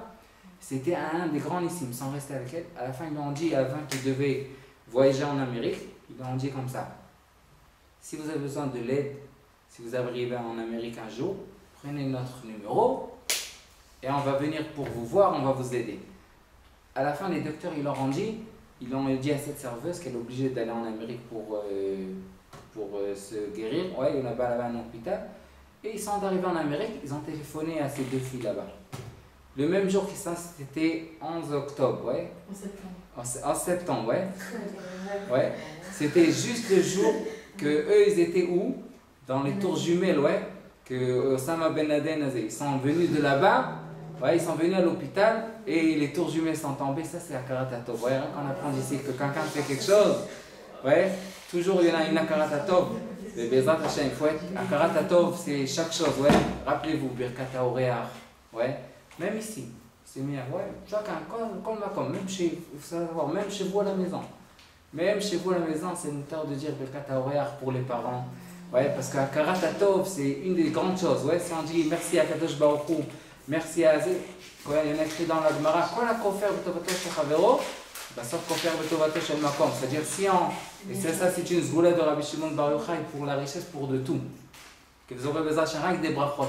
C'était un des grands nissim. Ils sont restés avec elle. À la fin, ils lui ont dit, avant qu'ils devaient voyager en Amérique, ils lui ont dit comme ça. Si vous avez besoin de l'aide, si vous arrivez en Amérique un jour, prenez notre numéro et on va venir pour vous voir, on va vous aider. À la fin, les docteurs ils leur ont dit à cette serveuse qu'elle est obligée d'aller en Amérique pour se guérir. Ouais, il y en a là-bas un hôpital. Et ils sont arrivés en Amérique, ils ont téléphoné à ces 2 filles là-bas. Le même jour qu'ils sont, c'était 11 octobre, ouais. En septembre, ouais. Ouais. C'était juste le jour que eux, ils étaient où? Dans les tours jumelles, ouais. Que Osama Ben Laden, ils sont venus de là-bas, ouais, ils sont venus à l'hôpital et les tours jumelles sont tombées. Ça, c'est Akarat Hatov. Ouais, on apprend ici que quelqu'un fait quelque chose, ouais, toujours il y en a une Akarat Hatov. Le Bezrat Hashem, il faut être Akarat Hatov, c'est chaque chose, ouais. Rappelez-vous, Birkat HaOreach, ouais. Même ici, c'est bien, ouais. Chacun, comme même chez vous à la maison. Même chez vous à la maison, c'est une tard de dire Birkat HaOreach pour les parents. Ouais, parce qu'Akarat Hatov, c'est une des grandes choses. Ouais, si on dit merci à Kadosh Baruch Hu, merci à Azé, il y en a écrit dans la Gemara, Kol HaKofer B'tovato Shel Chavero, Basov Kofer B'tovato Shel Makom. C'est-à-dire, si on. Et ça, c'est une zgoula de Rabbi Shimon Bar Yochai pour la richesse, pour de tout. Que vous aurez besoin de des brachot.